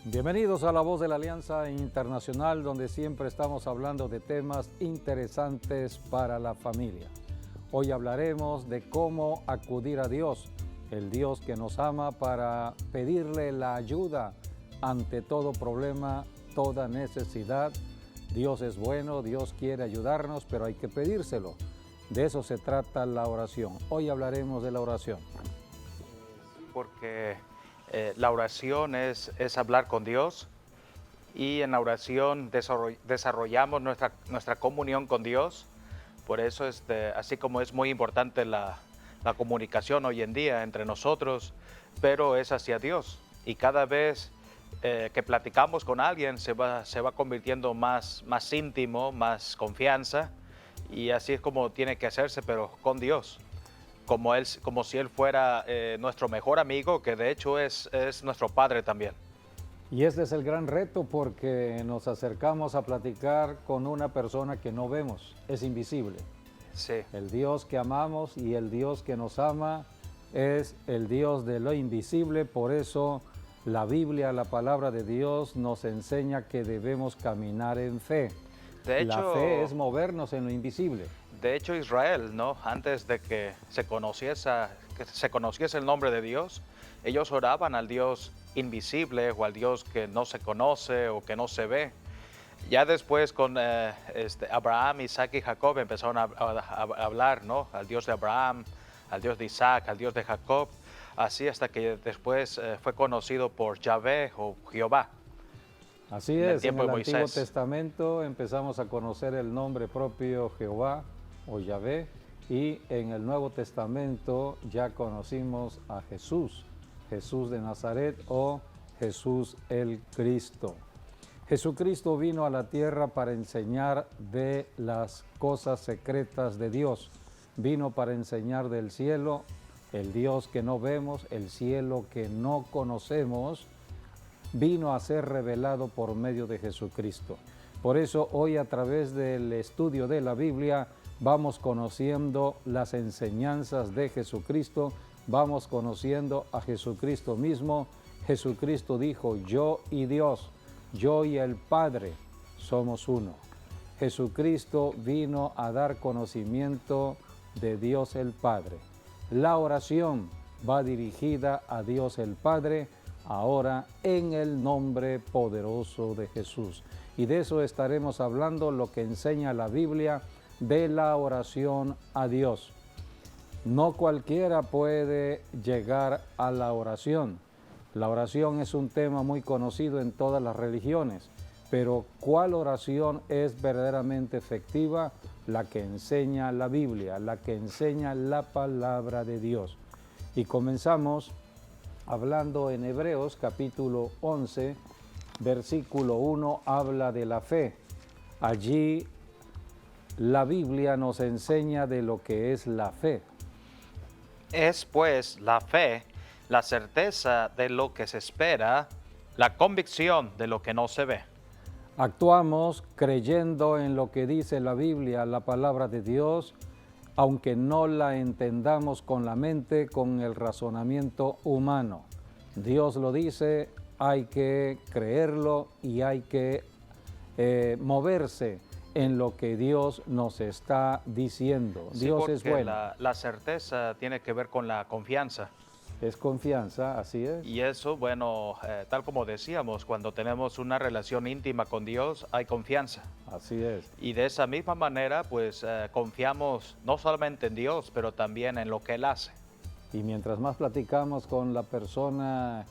Bienvenidos a La Voz de la Alianza Internacional, donde siempre estamos hablando de temas interesantes para la familia. Hoy hablaremos de cómo acudir a Dios, el Dios que nos ama, para pedirle la ayuda ante todo problema, toda necesidad. Dios es bueno, Dios quiere ayudarnos, pero hay que pedírselo. De eso se trata la oración. Hoy hablaremos de la oración. Porque la oración es hablar con Dios, y en la oración desarrollamos nuestra comunión con Dios. Por eso, así como es muy importante la comunicación hoy en día entre nosotros, pero es hacia Dios. Y cada vez que platicamos con alguien se va convirtiendo más íntimo, más confianza, y así es como tiene que hacerse, pero con Dios. Como si Él fuera nuestro mejor amigo, que de hecho es nuestro Padre también. Y este es el gran reto, porque nos acercamos a platicar con una persona que no vemos, es invisible. Sí. El Dios que amamos y el Dios que nos ama es el Dios de lo invisible. Por eso la Biblia, la palabra de Dios, nos enseña que debemos caminar en fe. De hecho, la fe es movernos en lo invisible. De hecho, Israel, ¿no? Antes de que se conociese el nombre de Dios, ellos oraban al Dios invisible, o al Dios que no se conoce o que no se ve. Ya después, con Abraham, Isaac y Jacob, empezaron a hablar, ¿no? Al Dios de Abraham, al Dios de Isaac, al Dios de Jacob, así hasta que después fue conocido por Yahvé o Jehová. Así es, en el Moisés. Antiguo Testamento empezamos a conocer el nombre propio Jehová o Yahvé, y en el Nuevo Testamento ya conocimos a Jesús, Jesús de Nazaret o Jesús el Cristo. Jesucristo vino a la tierra para enseñar de las cosas secretas de Dios. Vino para enseñar del cielo, el Dios que no vemos, el cielo que no conocemos. Vino a ser revelado por medio de Jesucristo. Por eso hoy, a través del estudio de la Biblia, vamos conociendo las enseñanzas de Jesucristo, vamos conociendo a Jesucristo mismo. Jesucristo dijo: yo y Dios, yo y el Padre somos uno. Jesucristo vino a dar conocimiento de Dios el Padre. La oración va dirigida a Dios el Padre, ahora en el nombre poderoso de Jesús. Y de eso estaremos hablando, lo que enseña la Biblia de la oración a Dios. No cualquiera puede llegar a la oración. La oración es un tema muy conocido en todas las religiones, pero ¿cuál oración es verdaderamente efectiva? La que enseña la Biblia, la que enseña la palabra de Dios. Y comenzamos hablando en Hebreos capítulo 11, versículo 1, habla de la fe. Allí la Biblia nos enseña de lo que es la fe. Es pues la fe, la certeza de lo que se espera, la convicción de lo que no se ve. Actuamos creyendo en lo que dice la Biblia, la palabra de Dios, aunque no la entendamos con la mente, con el razonamiento humano. Dios lo dice, hay que creerlo y hay que moverse en lo que Dios nos está diciendo. Sí, Dios es bueno. La certeza tiene que ver con la confianza. Es confianza, así es. Y eso, bueno, tal como decíamos, cuando tenemos una relación íntima con Dios, hay confianza. Así es. Y de esa misma manera, pues confiamos no solamente en Dios, pero también en lo que Él hace. Y mientras más platicamos con la persona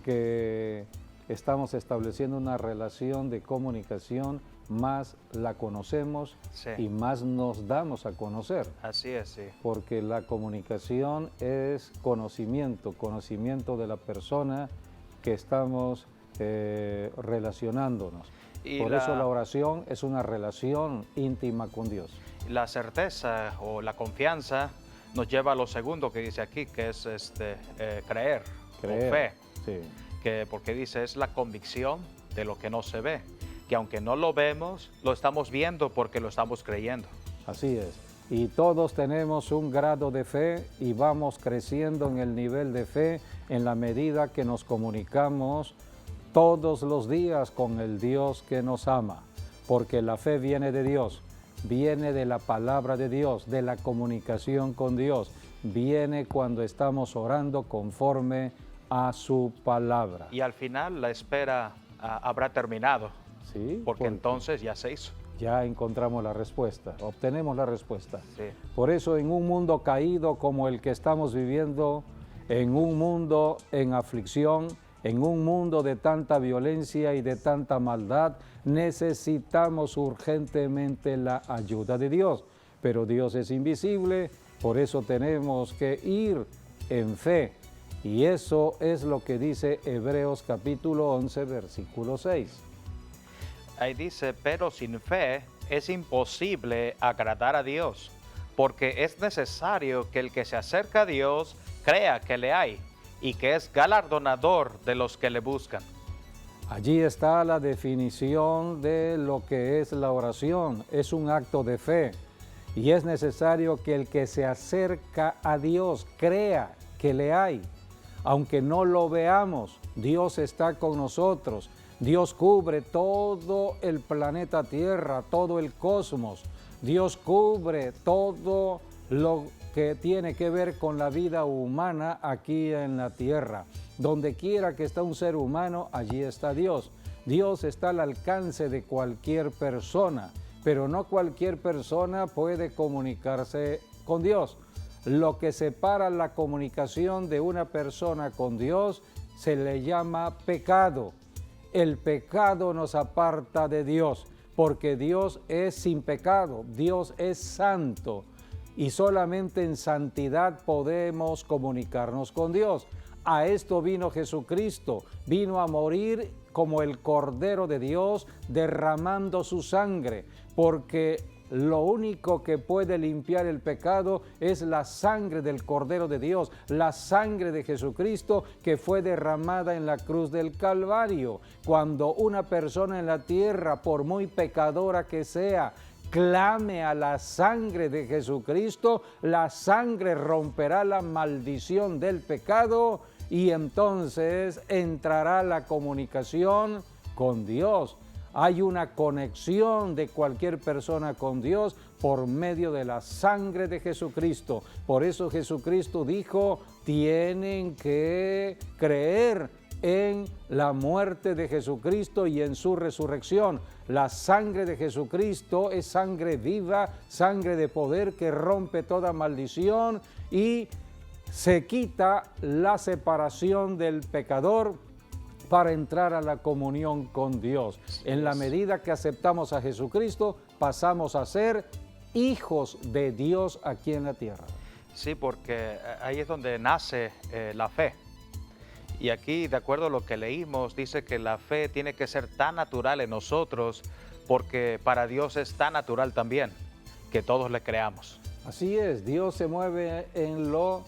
que estamos estableciendo una relación de comunicación, más la conocemos, Sí. y más nos damos a conocer. Así es, sí. Porque la comunicación es conocimiento de la persona que estamos relacionándonos. Y Por eso la oración es una relación íntima con Dios. La certeza o la confianza nos lleva a lo segundo que dice aquí, que es creer o fe. Sí. Porque dice, es la convicción de lo que no se ve, que aunque no lo vemos, lo estamos viendo porque lo estamos creyendo. Así es. Y todos tenemos un grado de fe y vamos creciendo en el nivel de fe en la medida que nos comunicamos todos los días con el Dios que nos ama, porque la fe viene de Dios, viene de la palabra de Dios, de la comunicación con Dios, viene cuando estamos orando conforme a su palabra. Y al final la espera habrá terminado, ¿Sí? porque entonces ya se hizo. Ya encontramos la respuesta, obtenemos la respuesta. Sí. Por eso en un mundo caído como el que estamos viviendo, en un mundo en aflicción, en un mundo de tanta violencia y de tanta maldad, necesitamos urgentemente la ayuda de Dios. Pero Dios es invisible, por eso tenemos que ir en fe. Y eso es lo que dice Hebreos capítulo 11, versículo 6. Ahí dice, pero sin fe es imposible agradar a Dios, porque es necesario que el que se acerca a Dios crea que le hay y que es galardonador de los que le buscan. Allí está la definición de lo que es la oración. Es un acto de fe y es necesario que el que se acerca a Dios crea que le hay. Aunque no lo veamos, Dios está con nosotros. Dios cubre todo el planeta Tierra, todo el cosmos. Dios cubre todo lo que tiene que ver con la vida humana aquí en la Tierra. Donde quiera que está un ser humano, allí está Dios. Dios está al alcance de cualquier persona, pero no cualquier persona puede comunicarse con Dios. Lo que separa la comunicación de una persona con Dios se le llama pecado. El pecado nos aparta de Dios, porque Dios es sin pecado, Dios es santo, y solamente en santidad podemos comunicarnos con Dios. A esto vino Jesucristo, vino a morir como el Cordero de Dios, derramando su sangre, porque lo único que puede limpiar el pecado es la sangre del Cordero de Dios, la sangre de Jesucristo que fue derramada en la cruz del Calvario. Cuando una persona en la tierra, por muy pecadora que sea, clame a la sangre de Jesucristo, la sangre romperá la maldición del pecado y entonces entrará la comunicación con Dios. Hay una conexión de cualquier persona con Dios por medio de la sangre de Jesucristo. Por eso Jesucristo dijo, tienen que creer en la muerte de Jesucristo y en su resurrección. La sangre de Jesucristo es sangre viva, sangre de poder que rompe toda maldición y se quita la separación del pecador para entrar a la comunión con Dios. En la medida que aceptamos a Jesucristo, pasamos a ser hijos de Dios aquí en la tierra. Sí, porque ahí es donde nace la fe. Y aquí, de acuerdo a lo que leímos, dice que la fe tiene que ser tan natural en nosotros, porque para Dios es tan natural también, que todos le creamos. Así es, Dios se mueve en lo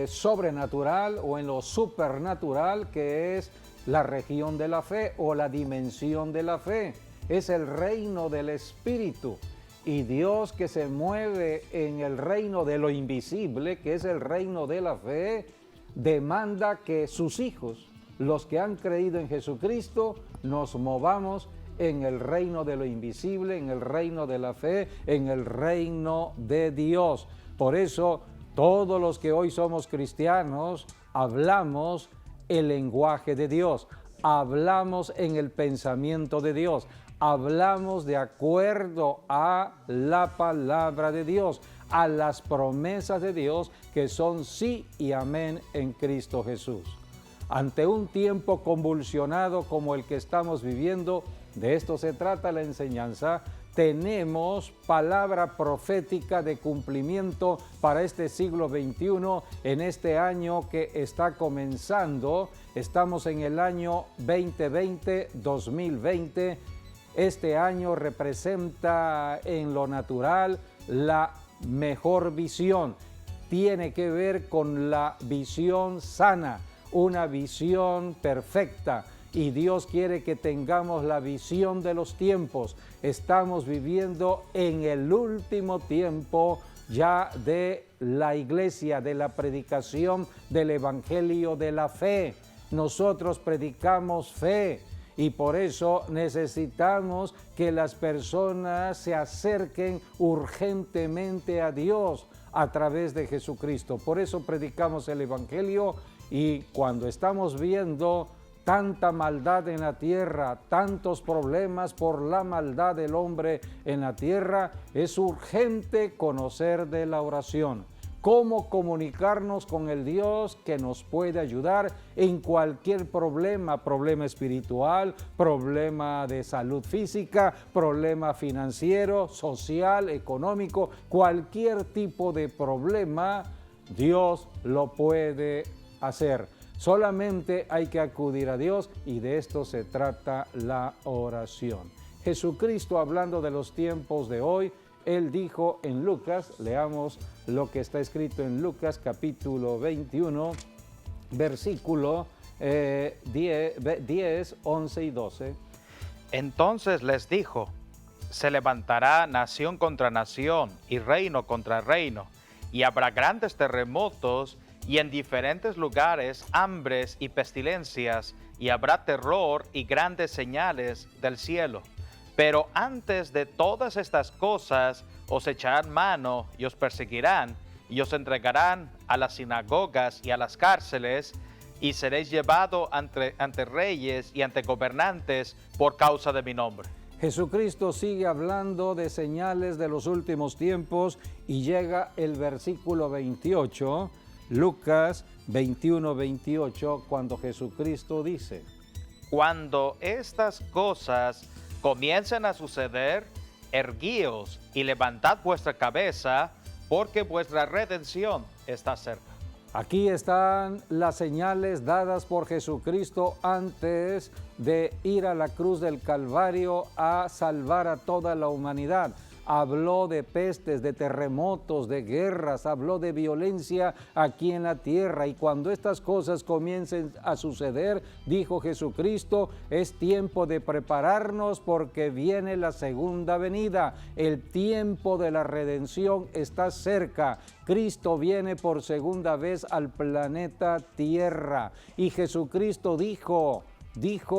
sobrenatural o en lo supernatural, que es la región de la fe o la dimensión de la fe. Es el reino del Espíritu. Y Dios que se mueve en el reino de lo invisible, que es el reino de la fe, demanda que sus hijos, los que han creído en Jesucristo, nos movamos en el reino de lo invisible, en el reino de la fe, en el reino de Dios. Por eso, todos los que hoy somos cristianos, hablamos el lenguaje de Dios, hablamos en el pensamiento de Dios, hablamos de acuerdo a la palabra de Dios, a las promesas de Dios que son sí y amén en Cristo Jesús. Ante un tiempo convulsionado como el que estamos viviendo, de esto se trata la enseñanza. Tenemos palabra profética de cumplimiento para este siglo XXI, en este año que está comenzando. Estamos en el año 2020. Este año representa en lo natural la mejor visión. Tiene que ver con la visión sana, una visión perfecta. Y Dios quiere que tengamos la visión de los tiempos. Estamos viviendo en el último tiempo ya de la iglesia, de la predicación del evangelio de la fe. nosotros predicamos fe. Y por eso necesitamos que las personas se acerquen urgentemente a Dios a través de Jesucristo. Por eso predicamos el Evangelio, y cuando estamos viendo tanta maldad en la tierra, tantos problemas por la maldad del hombre en la tierra, es urgente conocer de la oración. Cómo comunicarnos con el Dios que nos puede ayudar en cualquier problema, problema espiritual, problema de salud física, problema financiero, social, económico, cualquier tipo de problema, Dios lo puede hacer. Solamente hay que acudir a Dios, y de esto se trata la oración. Jesucristo, hablando de los tiempos de hoy, Él dijo en Lucas, leamos lo que está escrito en Lucas capítulo 21, versículo 10, 11 y 12. Entonces les dijo: se levantará nación contra nación y reino contra reino, y habrá grandes terremotos, y en diferentes lugares hambres y pestilencias, y habrá terror y grandes señales del cielo. Pero antes de todas estas cosas os echarán mano y os perseguirán, y os entregarán a las sinagogas y a las cárceles, y seréis llevados ante reyes y ante gobernantes por causa de mi nombre. Jesucristo sigue hablando de señales de los últimos tiempos, y llega el versículo 28, Lucas 21, 28, cuando Jesucristo dice: cuando estas cosas comiencen a suceder, erguíos y levantad vuestra cabeza, porque vuestra redención está cerca. Aquí están las señales dadas por Jesucristo antes de ir a la cruz del Calvario a salvar a toda la humanidad. Habló de pestes, de terremotos, de guerras, habló de violencia aquí en la tierra. Y cuando estas cosas comiencen a suceder, dijo Jesucristo, es tiempo de prepararnos porque viene la segunda venida. El tiempo de la redención está cerca. Cristo viene por segunda vez al planeta Tierra. Y Jesucristo dijo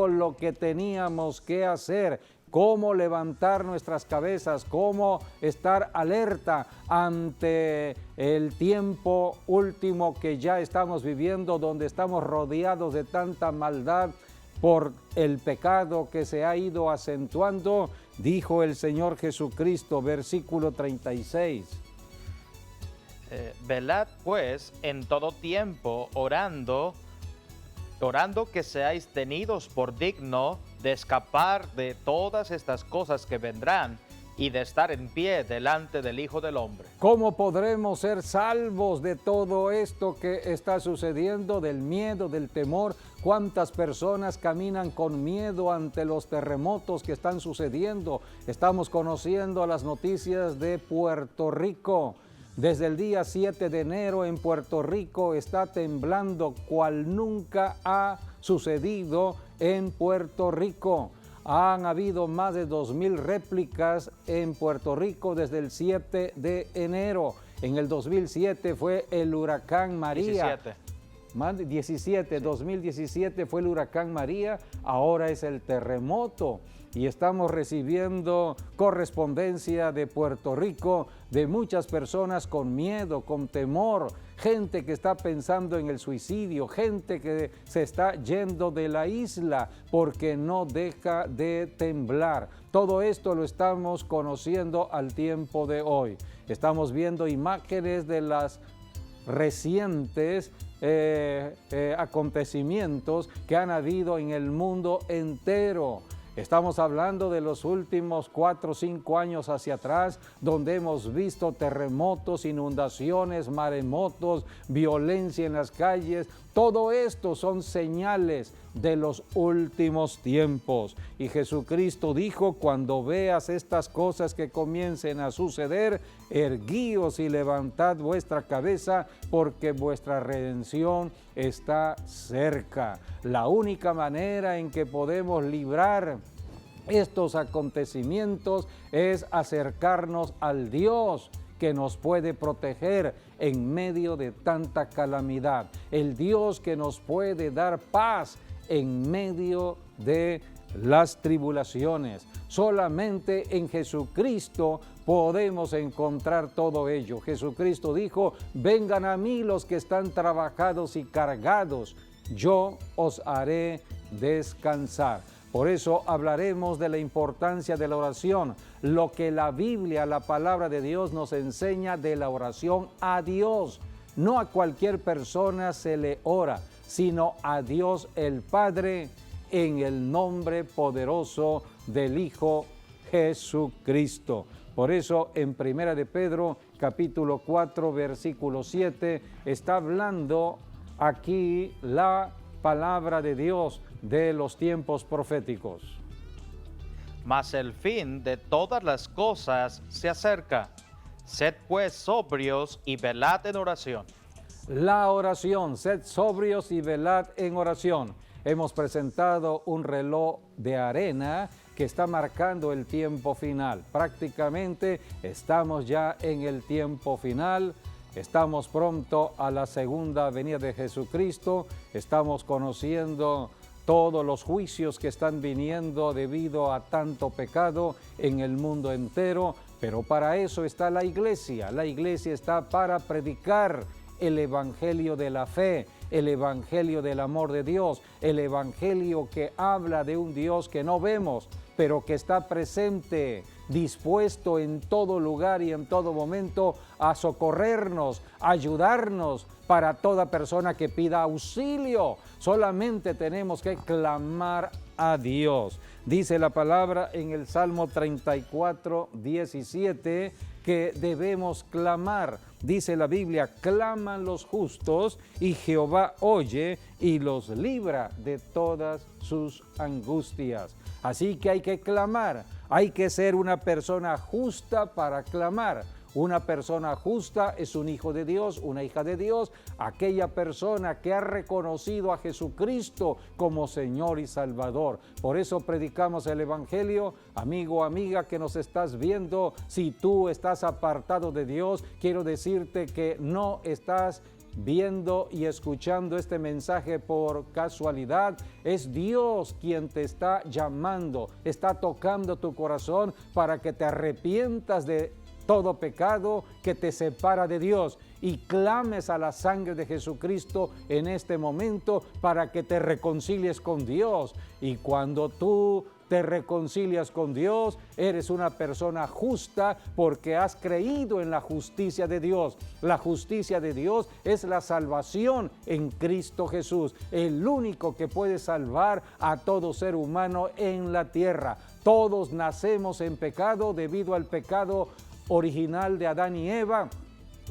lo que teníamos que hacer. Cómo levantar nuestras cabezas, cómo estar alerta ante el tiempo último que ya estamos viviendo, donde estamos rodeados de tanta maldad por el pecado que se ha ido acentuando. Dijo el Señor Jesucristo, versículo 36. Velad pues en todo tiempo, orando que seáis tenidos por digno de escapar de todas estas cosas que vendrán y de estar en pie delante del Hijo del Hombre. ¿Cómo podremos ser salvos de todo esto que está sucediendo, del miedo, del temor? ¿Cuántas personas caminan con miedo ante los terremotos que están sucediendo? Estamos conociendo las noticias de Puerto Rico. Desde el día 7 de enero en Puerto Rico está temblando cual nunca ha sucedido en Puerto Rico. Han habido más de 2,000 réplicas en Puerto Rico desde el 7 de enero. En el 2007 fue el huracán María. 2017 fue el huracán María, ahora es el terremoto. Y estamos recibiendo correspondencia de Puerto Rico de muchas personas con miedo, con temor, gente que está pensando en el suicidio, gente que se está yendo de la isla porque no deja de temblar. Todo esto lo estamos conociendo al tiempo de hoy. Estamos viendo imágenes de las recientes acontecimientos que han habido en el mundo entero. Estamos hablando de los últimos 4 o 5 años hacia atrás, donde hemos visto terremotos, inundaciones, maremotos, violencia en las calles. Todo esto son señales de los últimos tiempos. Y Jesucristo dijo, cuando veas estas cosas que comiencen a suceder, erguíos y levantad vuestra cabeza, porque vuestra redención está cerca. La única manera en que podemos librar estos acontecimientos es acercarnos al Dios que nos puede proteger en medio de tanta calamidad, el Dios que nos puede dar paz en medio de las tribulaciones. Solamente en Jesucristo podemos encontrar todo ello. Jesucristo dijo: vengan a mí los que están trabajados y cargados, yo os haré descansar. Por eso hablaremos de la importancia de la oración, lo que la Biblia, la palabra de Dios, nos enseña de la oración a Dios. No a cualquier persona se le ora, sino a Dios el Padre, en el nombre poderoso del Hijo Jesucristo. Por eso en 1 de Pedro, capítulo 4, versículo 7, está hablando aquí la palabra de Dios de los tiempos proféticos. Mas el fin de todas las cosas se acerca. Sed pues sobrios y velad en oración. La oración, sed sobrios y velad en oración. Hemos presentado un reloj de arena que está marcando el tiempo final. Prácticamente estamos ya en el tiempo final. Estamos pronto a la segunda venida de Jesucristo. Estamos conociendo todos los juicios que están viniendo debido a tanto pecado en el mundo entero. Pero para eso está la iglesia. La iglesia está para predicar el evangelio de la fe, el evangelio del amor de Dios, el evangelio que habla de un Dios que no vemos, pero que está presente, dispuesto en todo lugar y en todo momento a socorrernos, a ayudarnos para toda persona que pida auxilio. Solamente tenemos que clamar a Dios. Dice la palabra en el Salmo 34, 17, que debemos clamar. Dice la Biblia: claman los justos y Jehová oye y los libra de todas sus angustias. Así que hay que clamar, hay que ser una persona justa para clamar. Una persona justa es un hijo de Dios, una hija de Dios, aquella persona que ha reconocido a Jesucristo como Señor y Salvador. Por eso predicamos el Evangelio. Amigo, amiga que nos estás viendo, si tú estás apartado de Dios, quiero decirte que no estás viendo y escuchando este mensaje por casualidad. Es Dios quien te está llamando, está tocando tu corazón para que te arrepientas de todo pecado que te separa de Dios y clames a la sangre de Jesucristo en este momento para que te reconcilies con Dios. Y cuando tú te reconcilias con Dios, eres una persona justa porque has creído en la justicia de Dios. La justicia de Dios es la salvación en Cristo Jesús, el único que puede salvar a todo ser humano en la tierra. Todos nacemos en pecado debido al pecado original de Adán y Eva,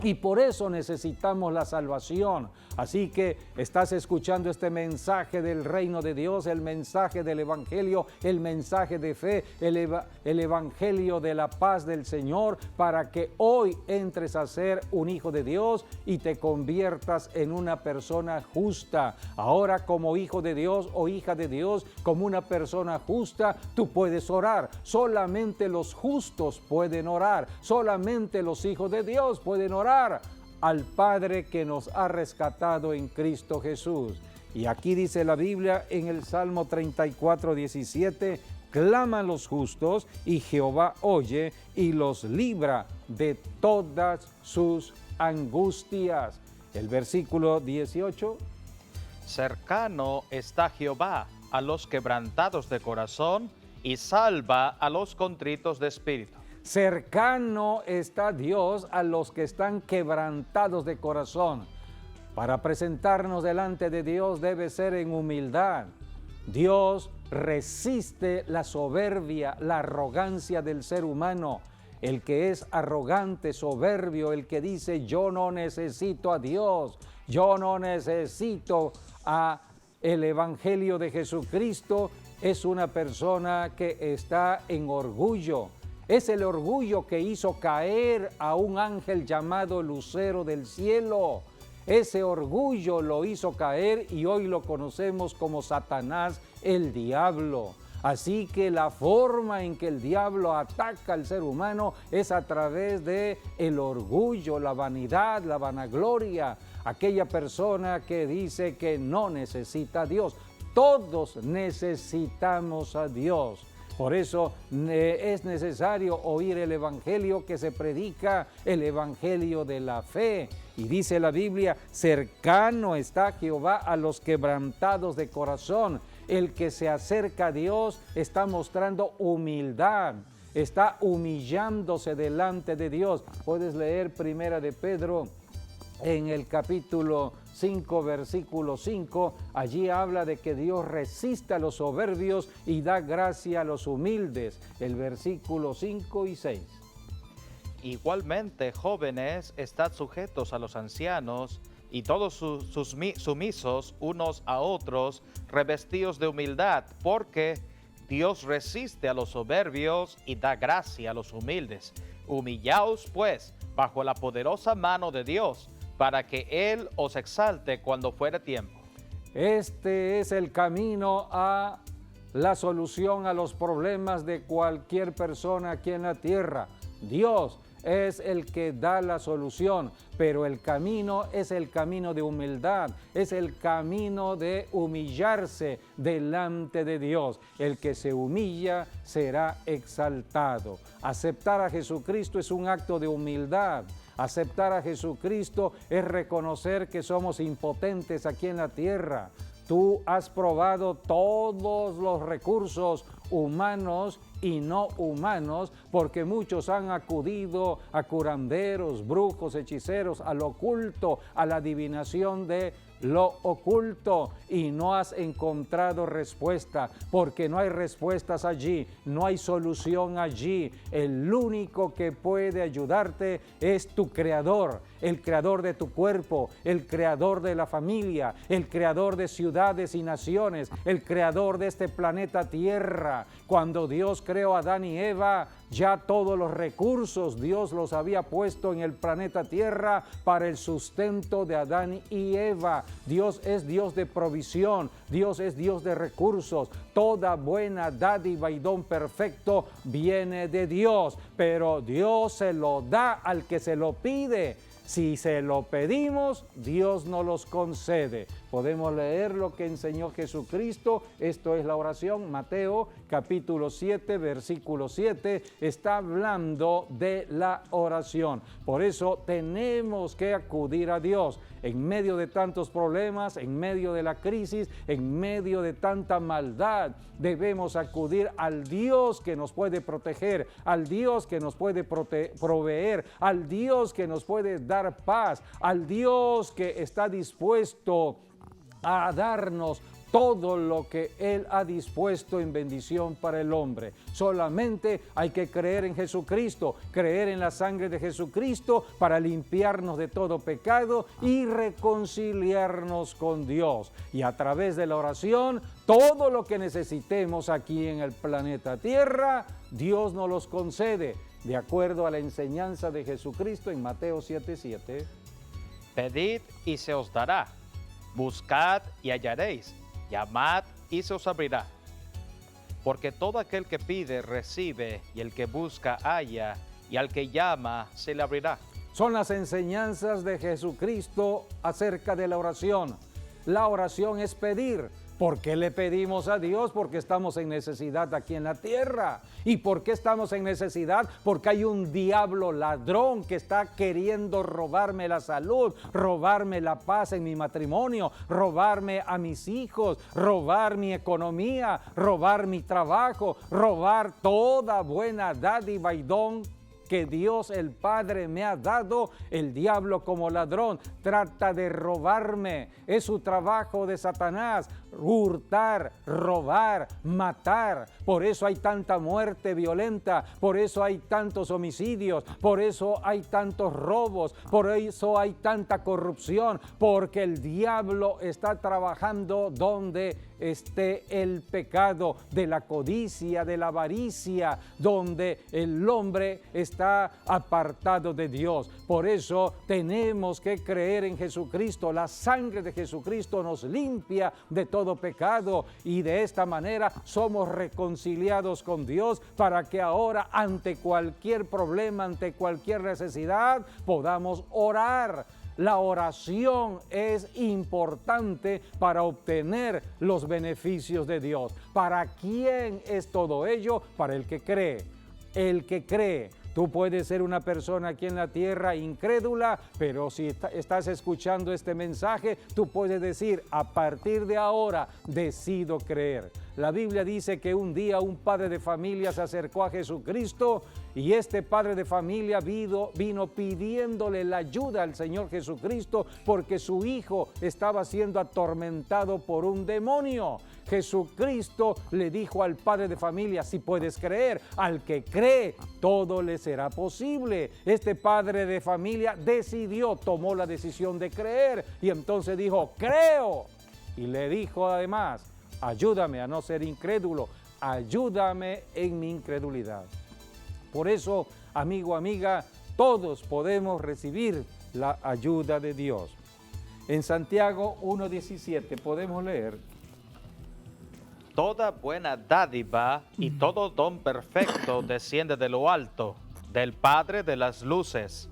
y por eso necesitamos la salvación. Así que estás escuchando este mensaje del reino de Dios, el mensaje del evangelio, el mensaje de fe, el evangelio de la paz del Señor, para que hoy entres a ser un hijo de Dios y te conviertas en una persona justa. Ahora, como hijo de Dios o hija de Dios, como una persona justa, tú puedes orar. Solamente los justos pueden orar, solamente los hijos de Dios pueden orar al Padre que nos ha rescatado en Cristo Jesús. Y aquí dice la Biblia en el Salmo 34, 17, claman los justos y Jehová oye y los libra de todas sus angustias. El versículo 18. Cercano está Jehová a los quebrantados de corazón y salva a los contritos de espíritu. Cercano está Dios a los que están quebrantados de corazón. Para presentarnos delante de Dios debe ser en humildad. Dios resiste la soberbia, la arrogancia del ser humano. El que es arrogante, soberbio, el que dice yo no necesito a Dios, yo no necesito a el Evangelio de Jesucristo, es una persona que está en orgullo. Es el orgullo que hizo caer a un ángel llamado Lucero del cielo. Ese orgullo lo hizo caer y hoy lo conocemos como Satanás, el diablo. Así que la forma en que el diablo ataca al ser humano es a través de el orgullo, la vanidad, la vanagloria. Aquella persona que dice que no necesita a Dios. Todos necesitamos a Dios. Por eso es necesario oír el evangelio que se predica, el evangelio de la fe. Y dice la Biblia, cercano está Jehová a los quebrantados de corazón. El que se acerca a Dios está mostrando humildad, está humillándose delante de Dios. Puedes leer Primera de Pedro en el capítulo 5, versículo 5, allí habla de que Dios resiste a los soberbios y da gracia a los humildes. El versículo 5 y 6. Igualmente, jóvenes, estad sujetos a los ancianos, y todos sumisos unos a otros, revestidos de humildad, porque Dios resiste a los soberbios y da gracia a los humildes. Humillaos, pues, bajo la poderosa mano de Dios, para que Él os exalte cuando fuere tiempo. Este es el camino a la solución a los problemas de cualquier persona aquí en la tierra. Dios es el que da la solución, pero el camino es el camino de humildad, es el camino de humillarse delante de Dios. El que se humilla será exaltado. Aceptar a Jesucristo es un acto de humildad. Aceptar a Jesucristo es reconocer que somos impotentes aquí en la tierra. Tú has probado todos los recursos humanos y no humanos, porque muchos han acudido a curanderos, brujos, hechiceros, al oculto, a la adivinación de lo oculto, y no has encontrado respuesta, porque no hay respuestas allí, no hay solución allí. El único que puede ayudarte es tu Creador, el Creador de tu cuerpo, el Creador de la familia, el Creador de ciudades y naciones, el Creador de este planeta Tierra. Cuando Dios creó a Adán y Eva, ya todos los recursos Dios los había puesto en el planeta Tierra para el sustento de Adán y Eva. Dios es Dios de provisión, Dios es Dios de recursos. Toda buena dádiva y don perfecto viene de Dios, pero Dios se lo da al que se lo pide. Si se lo pedimos, Dios nos los concede. Podemos leer lo que enseñó Jesucristo. Esto es la oración. Mateo capítulo 7, versículo 7, está hablando de la oración. Por eso tenemos que acudir a Dios. En medio de tantos problemas, en medio de la crisis, en medio de tanta maldad, debemos acudir al Dios que nos puede proteger, al Dios que nos puede proveer, al Dios que nos puede dar paz, al Dios que está dispuesto a darnos todo lo que Él ha dispuesto en bendición para el hombre. Solamente hay que creer en Jesucristo, creer en la sangre de Jesucristo para limpiarnos de todo pecado y reconciliarnos con Dios. Y a través de la oración, todo lo que necesitemos aquí en el planeta Tierra, Dios nos los concede, de acuerdo a la enseñanza de Jesucristo en Mateo 7:7. Pedid y se os dará, buscad y hallaréis, llamad y se os abrirá. Porque todo aquel que pide recibe, y el que busca halla, y al que llama se le abrirá. Son las enseñanzas de Jesucristo acerca de la oración. La oración es pedir. ¿Por qué le pedimos a Dios? Porque estamos en necesidad aquí en la tierra. ¿Y por qué estamos en necesidad? Porque hay un diablo ladrón que está queriendo robarme la salud, robarme la paz en mi matrimonio, robarme a mis hijos, robar mi economía, robar mi trabajo, robar toda buena dádiva y don que Dios el Padre me ha dado. El diablo como ladrón trata de robarme. Es su trabajo de Satanás: hurtar, robar, matar. Por eso hay tanta muerte violenta, por eso hay tantos homicidios, por eso hay tantos robos, por eso hay tanta corrupción, porque el diablo está trabajando donde esté el pecado de la codicia, de la avaricia, donde el hombre está está apartado de Dios. Por eso tenemos que creer en Jesucristo. La sangre de Jesucristo nos limpia de todo pecado y de esta manera somos reconciliados con Dios para que ahora ante cualquier problema, ante cualquier necesidad, podamos orar. La oración es importante para obtener los beneficios de Dios. ¿Para quién es todo ello? Para el que cree. El que cree. Tú puedes ser una persona aquí en la tierra incrédula, pero si estás escuchando este mensaje, tú puedes decir, a partir de ahora decido creer. La Biblia dice que un día un padre de familia se acercó a Jesucristo y este padre de familia vino pidiéndole la ayuda al Señor Jesucristo porque su hijo estaba siendo atormentado por un demonio. Jesucristo le dijo al padre de familia, si puedes creer, al que cree, todo le será posible. Este padre de familia tomó la decisión de creer y entonces dijo, creo. Y le dijo además, ayúdame a no ser incrédulo, ayúdame en mi incredulidad. Por eso, amigo, amiga, todos podemos recibir la ayuda de Dios. En Santiago 1:17 podemos leer, toda buena dádiva y todo don perfecto desciende de lo alto, del Padre de las luces,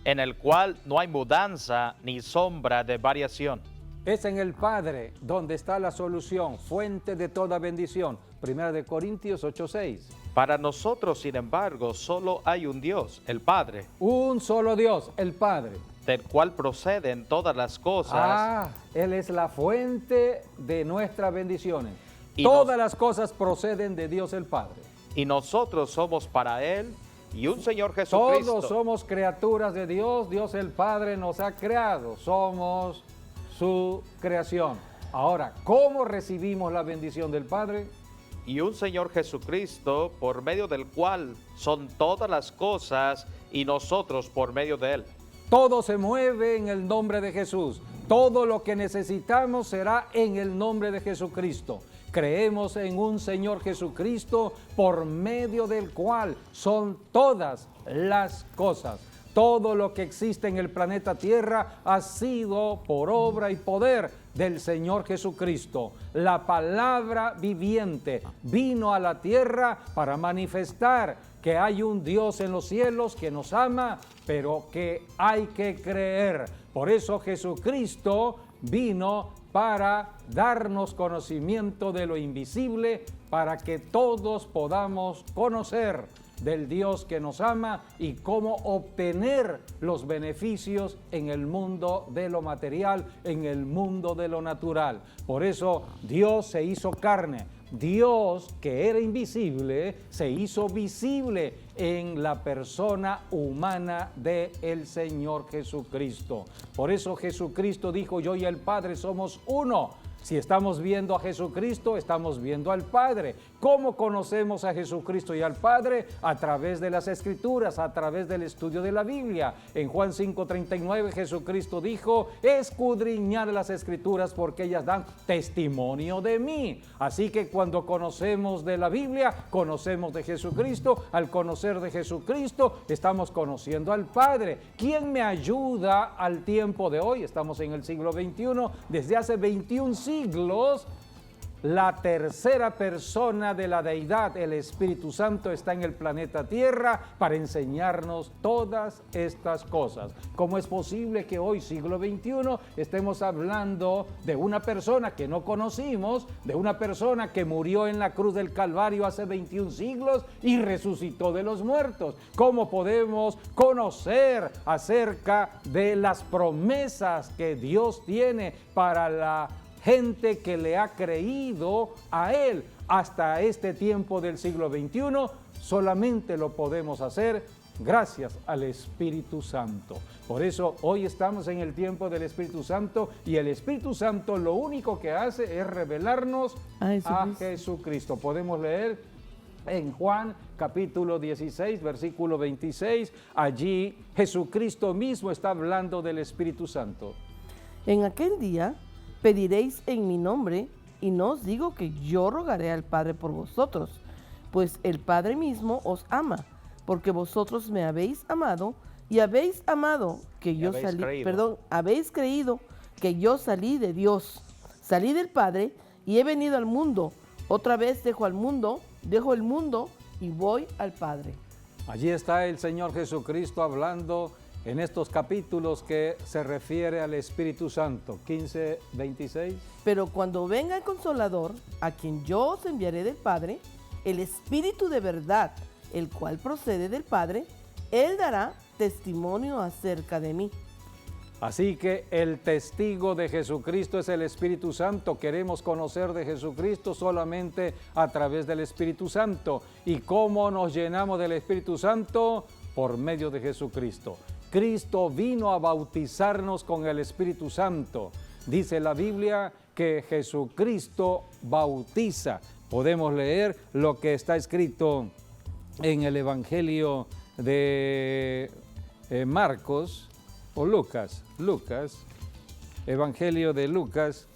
en el cual no hay mudanza ni sombra de variación. Es en el Padre donde está la solución, fuente de toda bendición. 1 Corintios 8:6. Para nosotros, sin embargo, solo hay un Dios, el Padre. Un solo Dios, el Padre. Del cual proceden todas las cosas. Él es la fuente de nuestras bendiciones. Todas las cosas proceden de Dios el Padre. Y nosotros somos para Él y un Señor Jesucristo. Todos somos criaturas de Dios. Dios el Padre nos ha creado. Somos su creación. Ahora, ¿cómo recibimos la bendición del Padre? Y un Señor Jesucristo, por medio del cual son todas las cosas y nosotros por medio de Él. Todo se mueve en el nombre de Jesús. Todo lo que necesitamos será en el nombre de Jesucristo. Creemos en un Señor Jesucristo por medio del cual son todas las cosas. Todo lo que existe en el planeta Tierra ha sido por obra y poder del Señor Jesucristo. La palabra viviente vino a la tierra para manifestar que hay un Dios en los cielos que nos ama, pero que hay que creer. Por eso Jesucristo vino para darnos conocimiento de lo invisible, para que todos podamos conocer del Dios que nos ama y cómo obtener los beneficios en el mundo de lo material, en el mundo de lo natural. Por eso Dios se hizo carne. Dios, que era invisible, se hizo visible en la persona humana del Señor Jesucristo. Por eso Jesucristo dijo, yo y el Padre somos uno. Si estamos viendo a Jesucristo, estamos viendo al Padre. ¿Cómo conocemos a Jesucristo y al Padre? A través de las Escrituras, a través del estudio de la Biblia. En Juan 5:39 Jesucristo dijo, escudriñad las Escrituras porque ellas dan testimonio de mí. Así que cuando conocemos de la Biblia, conocemos de Jesucristo. Al conocer de Jesucristo, estamos conociendo al Padre. ¿Quién me ayuda al tiempo de hoy? Estamos en el siglo XXI. Desde hace 21 siglos, la tercera persona de la deidad, el Espíritu Santo, está en el planeta Tierra para enseñarnos todas estas cosas. ¿Cómo es posible que hoy, siglo XXI, estemos hablando de una persona que no conocimos, de una persona que murió en la cruz del Calvario hace 21 siglos y resucitó de los muertos? ¿Cómo podemos conocer acerca de las promesas que Dios tiene para la gente que le ha creído a Él hasta este tiempo del siglo XXI? Solamente lo podemos hacer gracias al Espíritu Santo. Por eso hoy estamos en el tiempo del Espíritu Santo y el Espíritu Santo lo único que hace es revelarnos a Jesucristo. Podemos leer en Juan capítulo 16, versículo 26. Allí Jesucristo mismo está hablando del Espíritu Santo. En aquel día pediréis en mi nombre, y no os digo que yo rogaré al Padre por vosotros, pues el Padre mismo os ama, porque vosotros me habéis amado y habéis amado que yo habéis salí, creído. perdón, habéis creído que yo salí de Dios, salí del Padre y he venido al mundo. Otra vez dejo el mundo y voy al Padre. Allí está el Señor Jesucristo hablando en estos capítulos que se refiere al Espíritu Santo, 15, 26. Pero cuando venga el Consolador, a quien yo os enviaré del Padre, el Espíritu de verdad, el cual procede del Padre, Él dará testimonio acerca de mí. Así que el testigo de Jesucristo es el Espíritu Santo. Queremos conocer de Jesucristo solamente a través del Espíritu Santo. ¿Y cómo nos llenamos del Espíritu Santo? Por medio de Jesucristo. Cristo vino a bautizarnos con el Espíritu Santo. Dice la Biblia que Jesucristo bautiza. Podemos leer lo que está escrito en el Evangelio de Marcos o Lucas, Evangelio de Lucas,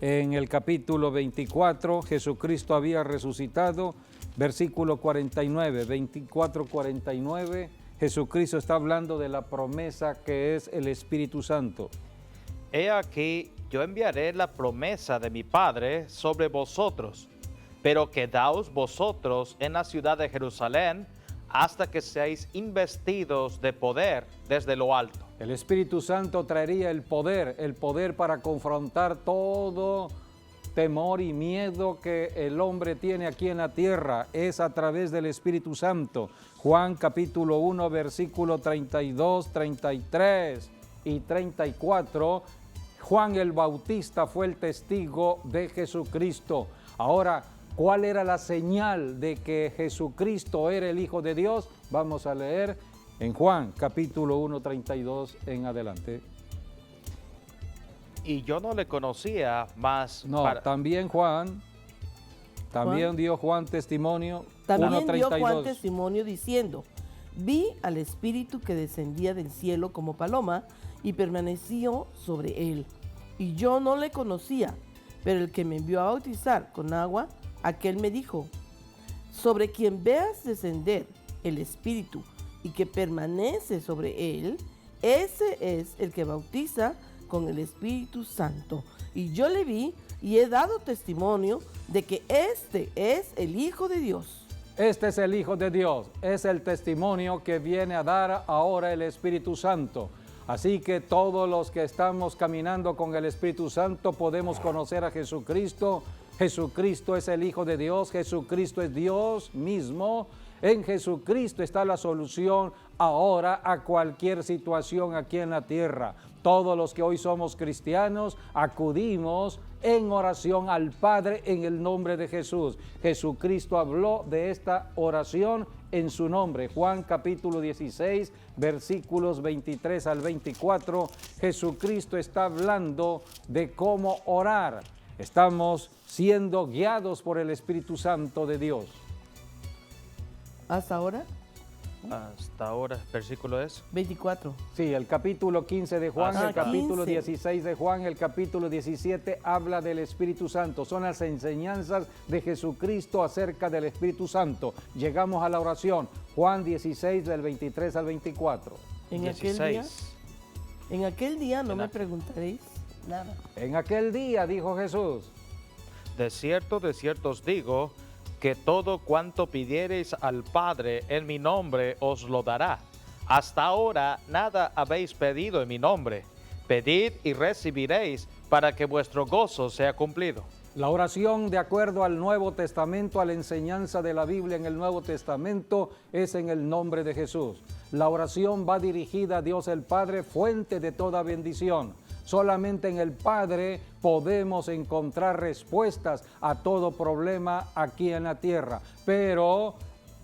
en el capítulo 24, Jesucristo había resucitado, versículo 49, 24, 49, Jesucristo está hablando de la promesa que es el Espíritu Santo. He aquí, yo enviaré la promesa de mi Padre sobre vosotros, pero quedaos vosotros en la ciudad de Jerusalén hasta que seáis investidos de poder desde lo alto. El Espíritu Santo traería el poder para confrontar todo temor y miedo que el hombre tiene aquí en la tierra. Es a través del Espíritu Santo. Juan capítulo 1, versículo 32, 33 y 34. Juan el Bautista fue el testigo de Jesucristo. Ahora, ¿cuál era la señal de que Jesucristo era el Hijo de Dios? Vamos a leer en Juan capítulo 1, 32 en adelante. Y yo no le conocía, mas No, también dio Juan testimonio. También dio 1:32. Juan testimonio diciendo: vi al Espíritu que descendía del cielo como paloma y permaneció sobre él. Y yo no le conocía, pero el que me envió a bautizar con agua, aquel me dijo: sobre quien veas descender el Espíritu y que permanece sobre él, ese es el que bautiza con el Espíritu Santo. Y yo le vi y he dado testimonio de que este es el Hijo de Dios. Este es el Hijo de Dios, es el testimonio que viene a dar ahora el Espíritu Santo. Así que todos los que estamos caminando con el Espíritu Santo podemos conocer a Jesucristo. Jesucristo es el Hijo de Dios, Jesucristo es Dios mismo. En Jesucristo está la solución ahora a cualquier situación aquí en la tierra. Todos los que hoy somos cristianos acudimos en oración al Padre en el nombre de Jesús. Jesucristo habló de esta oración en su nombre. Juan capítulo 16, versículos 23 al 24. Jesucristo está hablando de cómo orar. Estamos siendo guiados por el Espíritu Santo de Dios. ¿Hasta ahora? hasta ahora, versículo es 24. Sí, el capítulo 15 de Juan, el capítulo 15. 16 de Juan, el capítulo 17 habla del Espíritu Santo. Son las enseñanzas de Jesucristo acerca del Espíritu Santo. Llegamos a la oración, Juan 16 del 23 al 24. En 16. aquel día no me preguntaréis nada. En aquel día, dijo Jesús, De cierto os digo, que todo cuanto pidiereis al Padre en mi nombre os lo dará. Hasta ahora nada habéis pedido en mi nombre. Pedid y recibiréis, para que vuestro gozo sea cumplido. la oración de acuerdo al Nuevo Testamento, a la enseñanza de la Biblia en el Nuevo Testamento, es en el nombre de Jesús. La oración va dirigida a Dios el Padre, fuente de toda bendición. Solamente en el Padre podemos encontrar respuestas a todo problema aquí en la tierra. Pero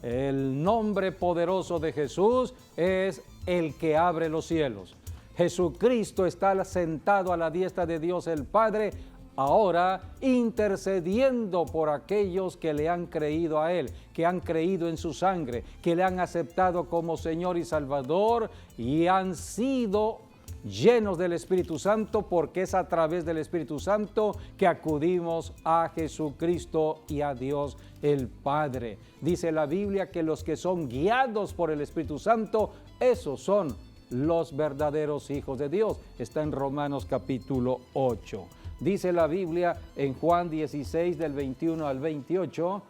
el nombre poderoso de Jesús es el que abre los cielos. Jesucristo está sentado a la diestra de Dios el Padre, ahora intercediendo por aquellos que le han creído a Él, que han creído en su sangre, que le han aceptado como Señor y Salvador y han sido llenos del Espíritu Santo, porque es a través del Espíritu Santo que acudimos a Jesucristo y a Dios el Padre. Dice la Biblia que los que son guiados por el Espíritu Santo, esos son los verdaderos hijos de Dios. Está en Romanos capítulo 8. Dice la Biblia en Juan 16 del 21 al 28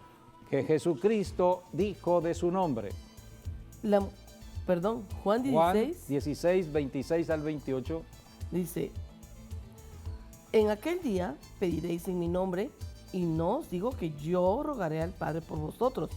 que Jesucristo dijo de su nombre. Juan 16. Juan 16, 26 al 28. Dice, en aquel día pediréis en mi nombre, y no os digo que yo rogaré al Padre por vosotros,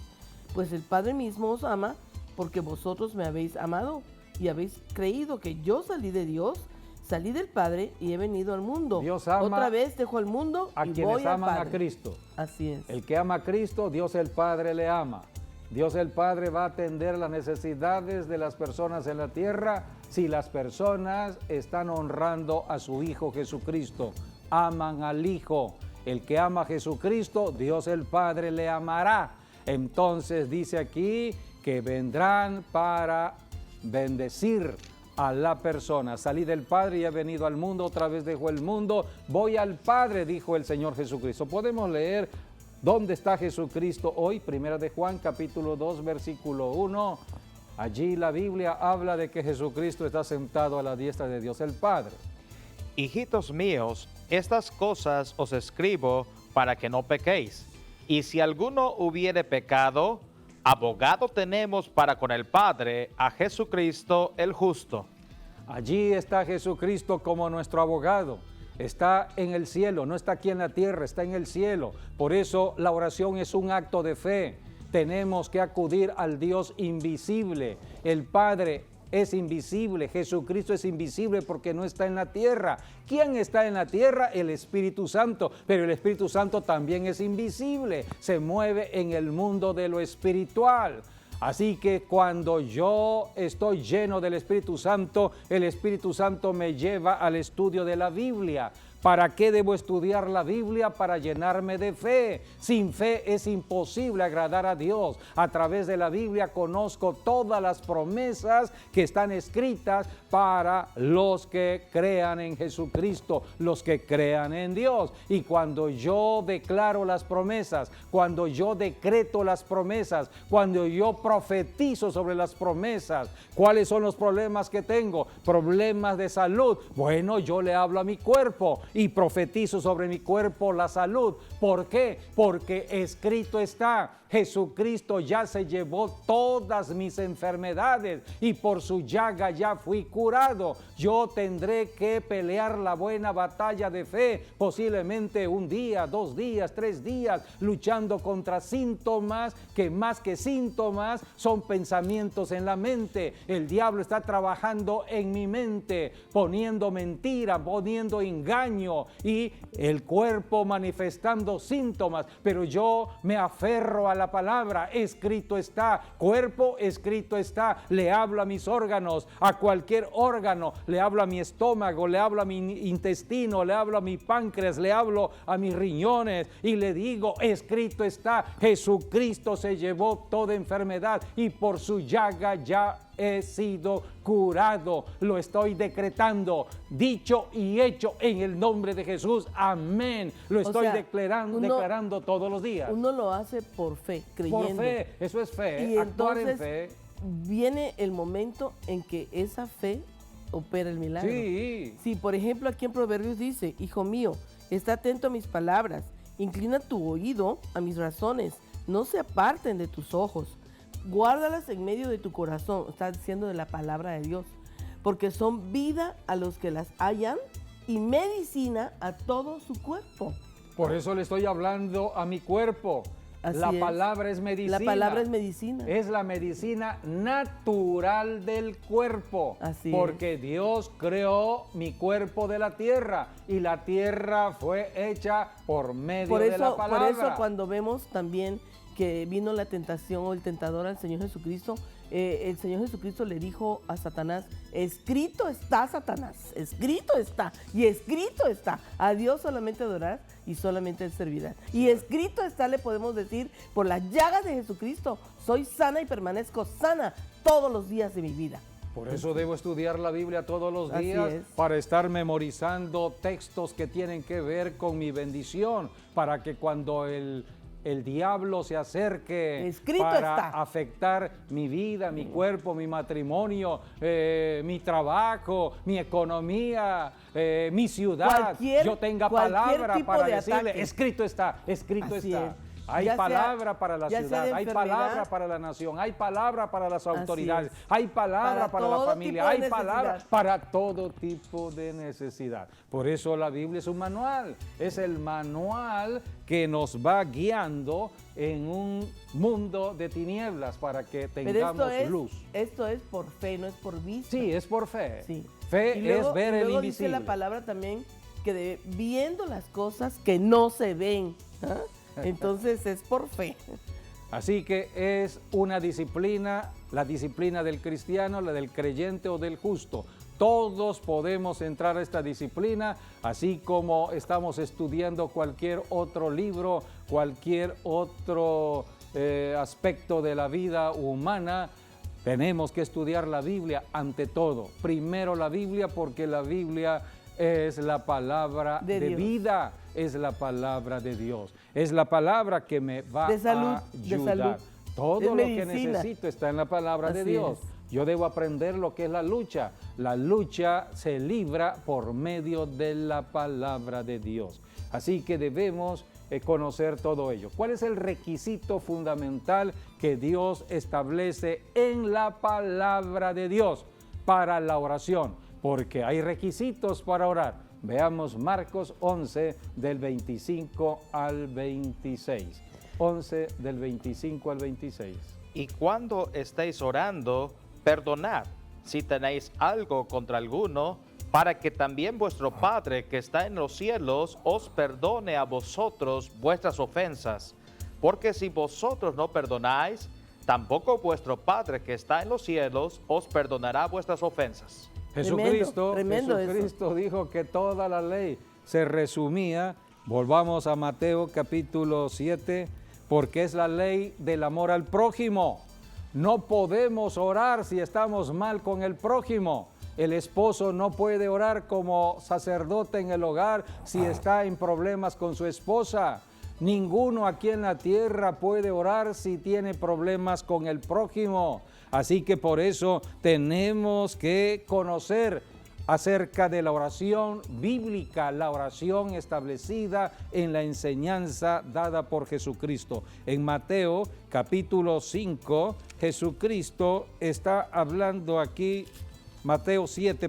pues el Padre mismo os ama, porque vosotros me habéis amado y habéis creído que yo salí de Dios, salí del Padre y he venido al mundo. Dios ama otra vez dejo el mundo a y quienes voy al aman Padre. a Cristo. Así es. El que ama a Cristo, Dios el Padre le ama. Dios el Padre va a atender las necesidades de las personas en la tierra si las personas están honrando a su Hijo Jesucristo, aman al Hijo. El que ama a Jesucristo, Dios el Padre le amará. Entonces dice aquí que vendrán para bendecir a la persona. Salí del Padre y he venido al mundo, otra vez dejo el mundo, voy al Padre, dijo el Señor Jesucristo. Podemos leer dónde está Jesucristo hoy, Primera de Juan, capítulo 2, versículo 1. Allí la Biblia habla de que Jesucristo está sentado a la diestra de Dios el Padre. Hijitos míos, estas cosas os escribo para que no pequéis. Y si alguno hubiere pecado, abogado tenemos para con el Padre, a Jesucristo el justo. Allí está Jesucristo como nuestro abogado. Está en el cielo, no está aquí en la tierra, está en el cielo. Por eso la oración es un acto de fe. Tenemos que acudir al Dios invisible. El Padre es invisible, Jesucristo es invisible porque no está en la tierra. ¿Quién está en la tierra? El Espíritu Santo, pero el Espíritu Santo también es invisible, se mueve en el mundo de lo espiritual. Así que cuando yo estoy lleno del Espíritu Santo, el Espíritu Santo me lleva al estudio de la Biblia. ¿Para qué debo estudiar la Biblia? Para llenarme de fe. Sin fe es imposible agradar a Dios. A través de la Biblia conozco todas las promesas que están escritas para los que crean en Jesucristo, los que crean en Dios. Y cuando yo declaro las promesas, cuando yo decreto las promesas, cuando yo profetizo sobre las promesas, ¿cuáles son los problemas que tengo? Problemas de salud. Bueno, yo le hablo a mi cuerpo y profetizo sobre mi cuerpo la salud. ¿Por qué? Porque escrito está, Jesucristo ya se llevó todas mis enfermedades y por su llaga ya fui curado. Yo tendré que pelear la buena batalla de fe, posiblemente un día, 2 días, 3 días, luchando contra síntomas que más que síntomas son pensamientos en la mente. El diablo está trabajando en mi mente, poniendo mentira, poniendo engaño y el cuerpo manifestando síntomas, pero yo me aferro a la palabra. Escrito está, cuerpo, escrito está. Le hablo a mis órganos, a cualquier órgano, le hablo a mi estómago, le hablo a mi intestino, le hablo a mi páncreas, le hablo a mis riñones y le digo, escrito está, Jesucristo se llevó toda enfermedad y por su llaga ya he sido curado. Lo estoy decretando, dicho y hecho en el nombre de Jesús. Amén. Lo estoy declarando todos los días. Uno lo hace por fe, creyendo. Por fe, eso es fe, y actuar entonces en fe. Viene el momento en que esa fe opera el milagro. Sí, por ejemplo, aquí en Proverbios dice, hijo mío, está atento a mis palabras, inclina tu oído a mis razones, no se aparten de tus ojos. Guárdalas en medio de tu corazón, está diciendo de la palabra de Dios, porque son vida a los que las hallan y medicina a todo su cuerpo. Por eso le estoy hablando a mi cuerpo. La palabra es medicina. La palabra es medicina. Es la medicina natural del cuerpo. Así porque es. Dios creó mi cuerpo de la tierra y la tierra fue hecha por medio de la palabra. Por eso cuando vemos también que vino la tentación o el tentador al Señor Jesucristo, el Señor Jesucristo le dijo a Satanás, escrito está, Satanás, escrito está, y escrito está, a Dios solamente adorar y solamente Él servirá. Y escrito está, le podemos decir, por las llagas de Jesucristo, soy sana y permanezco sana todos los días de mi vida. Por eso debo estudiar la Biblia todos los Así días es. para estar memorizando textos que tienen que ver con mi bendición, para que cuando el diablo se acerque Escrito para está. afectar mi vida, mi cuerpo, mi matrimonio, mi trabajo, mi economía, mi ciudad, yo tenga palabra tipo para de decirle, ataque. escrito está, escrito Así está. es. Hay Ya sea- palabra para la ya sea ciudad, de hay enfermedad, palabra para la nación, hay palabra para las autoridades, es. hay palabra para la todo familia, tipo de hay palabra necesidad. para todo tipo de necesidad. Por eso la Biblia es un manual, es el manual que nos va guiando en un mundo de tinieblas para que Pero tengamos luz. esto es por fe, no es por vista. Sí, es por fe. Sí. Fe Y luego- es ver y el luego invisible. dice la palabra también que viendo las cosas que no se ven. ¿Ah? Entonces es por fe. Así que es una disciplina, la disciplina del cristiano, la del creyente o del justo. Todos podemos entrar a esta disciplina, así como estamos estudiando cualquier otro libro, cualquier otro aspecto de la vida humana. Tenemos que estudiar la Biblia ante todo. Primero la Biblia, porque la Biblia es la palabra De de Dios. vida, es la palabra de Dios, es la palabra que me va De salud, a de ayudar. salud. Todo Es lo que medicina. necesito está en la palabra de Así Dios. es. Yo debo aprender lo que es la lucha. La lucha se libra por medio de la palabra de Dios. Así que debemos conocer todo ello. ¿Cuál es el requisito fundamental que Dios establece en la palabra de Dios para la oración? Porque hay requisitos para orar. Veamos Marcos 11 del 25 al 26. 11 del 25 al 26. Y cuando estéis orando, perdonad si tenéis algo contra alguno, para que también vuestro Padre que está en los cielos os perdone a vosotros vuestras ofensas. Porque si vosotros no perdonáis, tampoco vuestro Padre que está en los cielos os perdonará vuestras ofensas. Tremendo eso. Jesucristo dijo que toda la ley se resumía, volvamos a Mateo capítulo 7, porque es la ley del amor al prójimo. No podemos orar si estamos mal con el prójimo. El esposo no puede orar como sacerdote en el hogar si está en problemas con su esposa. Ninguno aquí en la tierra puede orar si tiene problemas con el prójimo. Así que por eso tenemos que conocer acerca de la oración bíblica, la oración establecida en la enseñanza dada por Jesucristo. En Mateo capítulo 5, Jesucristo está hablando aquí, Mateo 7,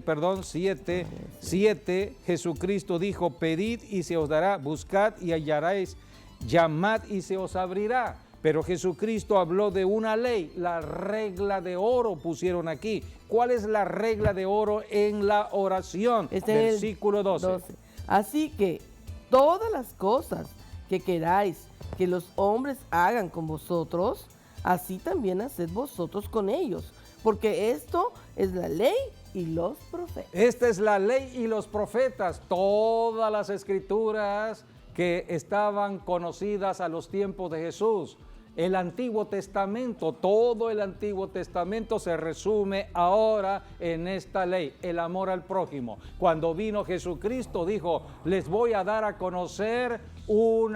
Jesucristo dijo, pedid y se os dará, buscad y hallaréis, llamad y se os abrirá. Pero Jesucristo habló de una ley, la regla de oro pusieron aquí. ¿Cuál es la regla de oro en la oración? Versículo 12. Así que todas las cosas que queráis que los hombres hagan con vosotros, así también haced vosotros con ellos. Porque esto es la ley y los profetas. Esta es la ley y los profetas. Todas las escrituras que estaban conocidas a los tiempos de Jesús. El Antiguo Testamento, todo el Antiguo Testamento se resume ahora en esta ley, el amor al prójimo. Cuando vino Jesucristo dijo, les voy a dar a conocer un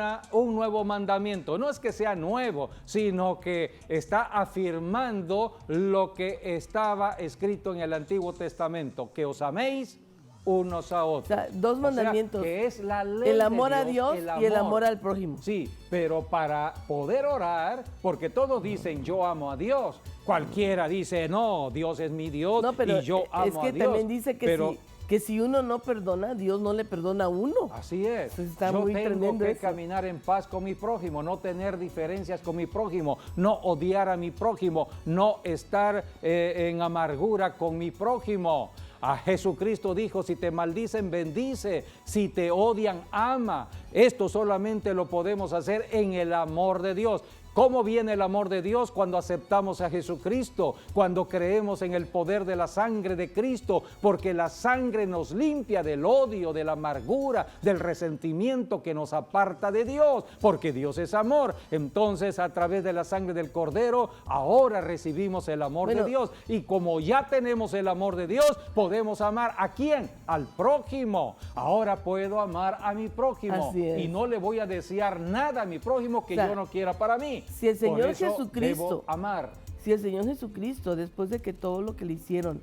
nuevo mandamiento. No es que sea nuevo, sino que está afirmando lo que estaba escrito en el Antiguo Testamento, que os améis unos a otros. O sea, dos mandamientos. Que es la ley el amor de a Dios y el amor al prójimo. Sí, pero para poder orar, porque todos dicen yo amo a Dios, cualquiera dice no, Dios es mi Dios No, pero y yo amo a Dios. es que también dice que, pero, que si uno no perdona, Dios no le perdona a uno. Así es. Entonces está yo muy tengo tremendo que eso. caminar en paz con mi prójimo, no tener diferencias con mi prójimo, no odiar a mi prójimo, no estar en amargura con mi prójimo. A Jesucristo dijo, si te maldicen, bendice, si te odian, ama. Esto solamente lo podemos hacer en el amor de Dios. ¿Cómo viene el amor de Dios? Cuando aceptamos a Jesucristo, cuando creemos en el poder de la sangre de Cristo, porque la sangre nos limpia del odio, de la amargura, del resentimiento que nos aparta de Dios, porque Dios es amor. Entonces, a través de la sangre del Cordero, ahora recibimos el amor de Dios. Y como ya tenemos el amor de Dios, podemos amar ¿a quién? Al prójimo. Ahora puedo amar a mi prójimo y no le voy a desear nada a mi prójimo que yo no quiera para mí. Si el Señor Por eso Jesucristo, debo amar. Si el Señor Jesucristo, después de que todo lo que le hicieron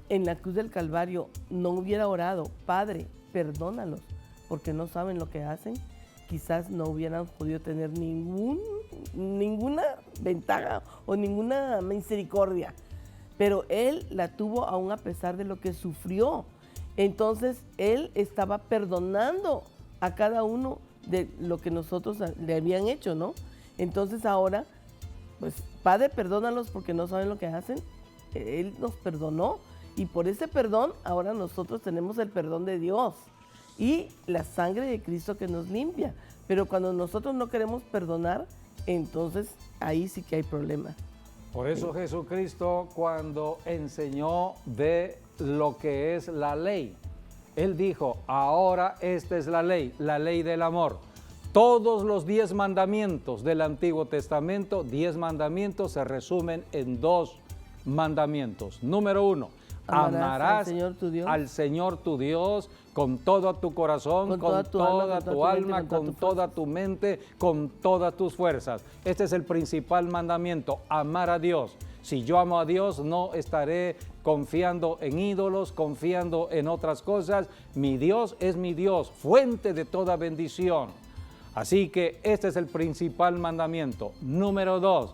en la cruz del Calvario, no hubiera orado, Padre, perdónalos, porque no saben lo que hacen, quizás no hubieran podido tener ninguna ventaja o ninguna misericordia. Pero Él la tuvo aún a pesar de lo que sufrió. Entonces, Él estaba perdonando a cada uno de lo que nosotros le habían hecho, ¿no? Entonces ahora, pues, Padre, perdónalos porque no saben lo que hacen. Él nos perdonó y por ese perdón ahora nosotros tenemos el perdón de Dios y la sangre de Cristo que nos limpia. Pero cuando nosotros no queremos perdonar, entonces ahí sí que hay problema. Por eso Jesucristo, cuando enseñó de lo que es la ley, Él dijo, ahora esta es la ley del amor. Todos los 10 mandamientos del Antiguo Testamento, 10 mandamientos se resumen en 2 mandamientos. Número 1, amarás al Señor tu Dios con todo tu corazón, con toda tu alma, con toda tu mente, con todas tus fuerzas. Este es el principal mandamiento, amar a Dios. Si yo amo a Dios, no estaré confiando en ídolos, confiando en otras cosas. Mi Dios es mi Dios, fuente de toda bendición. Así que este es el principal mandamiento. Número 2,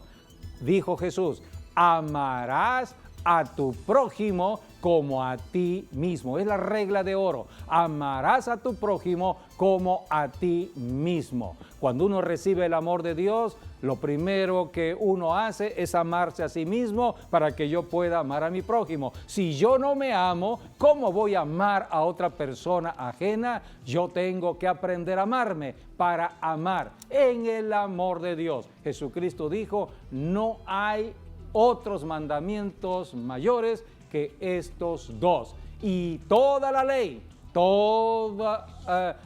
dijo Jesús, amarás a tu prójimo como a ti mismo. Es la regla de oro. Amarás a tu prójimo como a ti mismo. Cuando uno recibe el amor de Dios, lo primero que uno hace es amarse a sí mismo para que yo pueda amar a mi prójimo. Si yo no me amo, ¿cómo voy a amar a otra persona ajena? Yo tengo que aprender a amarme para amar en el amor de Dios. Jesucristo dijo, no hay otros mandamientos mayores que estos 2. Y toda la ley, toda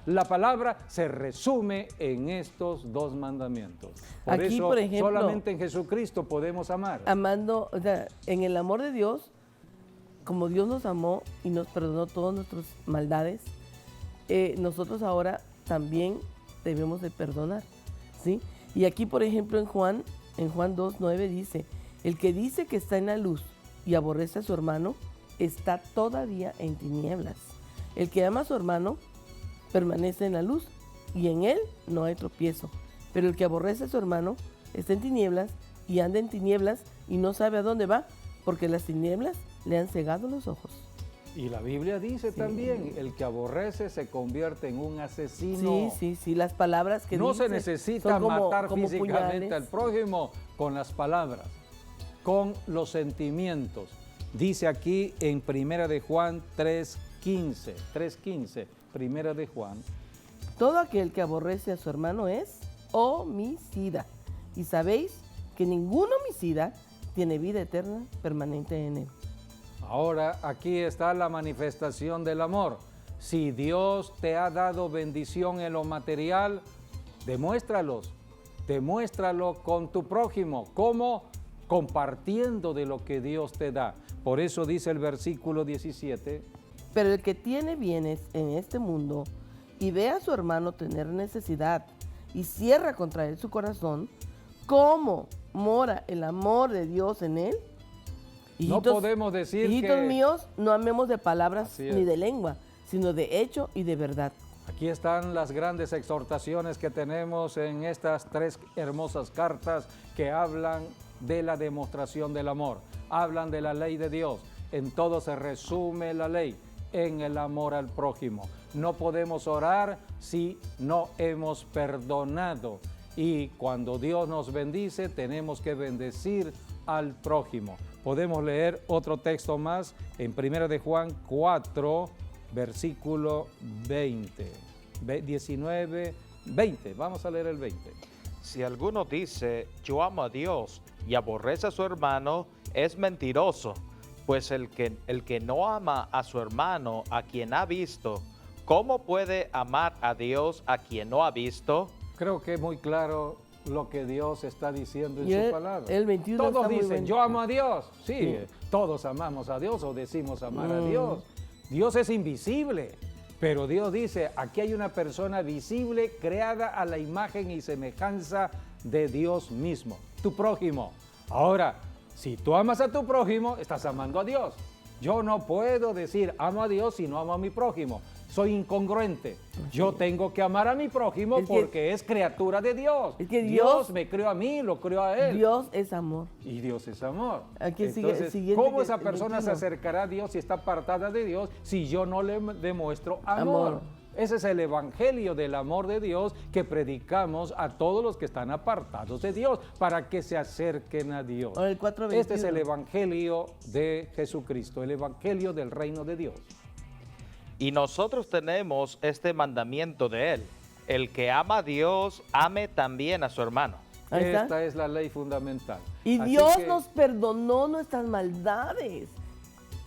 la palabra se resume en estos 2 mandamientos. Por eso, por ejemplo, solamente en Jesucristo podemos amar. Amando, o sea, en el amor de Dios, como Dios nos amó y nos perdonó todas nuestras maldades, nosotros ahora también debemos de perdonar, ¿sí? Y aquí, por ejemplo, en Juan 2:9 dice, el que dice que está en la luz y aborrece a su hermano, está todavía en tinieblas. El que ama a su hermano permanece en la luz y en él no hay tropiezo. Pero el que aborrece a su hermano está en tinieblas y anda en tinieblas y no sabe a dónde va, porque las tinieblas le han cegado los ojos. Y la Biblia dice también, el que aborrece se convierte en un asesino. Sí, las palabras que no dice se necesita matar físicamente puñales al prójimo con las palabras, con los sentimientos. Dice aquí en Primera de Juan 3:15, Primera de Juan. Todo aquel que aborrece a su hermano es homicida. Y sabéis que ningún homicida tiene vida eterna permanente en él. Ahora aquí está la manifestación del amor. Si Dios te ha dado bendición en lo material, demuéstralo con tu prójimo. ¿Cómo? Compartiendo de lo que Dios te da. Por eso dice el versículo 17. Pero el que tiene bienes en este mundo y ve a su hermano tener necesidad y cierra contra él su corazón, ¿cómo mora el amor de Dios en él? No podemos decir hijitos míos, no amemos de palabras ni de lengua, sino de hecho y de verdad. Aquí están las grandes exhortaciones que tenemos en estas 3 hermosas cartas que hablan de la demostración del amor, hablan de la ley de Dios. En todo se resume la ley, en el amor al prójimo. No podemos orar si no hemos perdonado. Y cuando Dios nos bendice, tenemos que bendecir al prójimo. Podemos leer otro texto más en 1 de Juan 4, versículo 19, 20. Vamos a leer el 20. Si alguno dice, yo amo a Dios y aborrece a su hermano, es mentiroso, pues el que no ama a su hermano, a quien ha visto, ¿cómo puede amar a Dios a quien no ha visto? Creo que es muy claro lo que Dios está diciendo en Y su palabra. el 21 todos está muy dicen, bueno. yo amo a Dios. Sí, Sí. Todos amamos a Dios o decimos amar a Dios. Dios es invisible, pero Dios dice, aquí hay una persona visible creada a la imagen y semejanza de Dios mismo, tu prójimo. Ahora, si tú amas a tu prójimo, estás amando a Dios. Yo no puedo decir amo a Dios si no amo a mi prójimo. Soy incongruente. Yo tengo que amar a mi prójimo Es que- porque es criatura de Dios. Es que Dios Dios- me creó a mí, lo creó a él. Dios es amor. Y Dios es amor. Aquí sigue- Entonces, siguiente ¿cómo que- esa el persona se 21? acercará a Dios si está apartada de Dios si yo no le demuestro amor? Amor. Ese es el evangelio del amor de Dios que predicamos a todos los que están apartados de Dios para que se acerquen a Dios. Ahora el 4:21. Este es el evangelio de Jesucristo, el evangelio del reino de Dios. Y nosotros tenemos este mandamiento de Él. El que ama a Dios, ame también a su hermano. Ahí está. Esta es la ley fundamental. Y Así Dios que- nos perdonó nuestras maldades.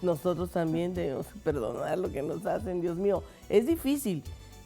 Nosotros también debemos perdonar lo que nos hacen, Dios mío. Es difícil,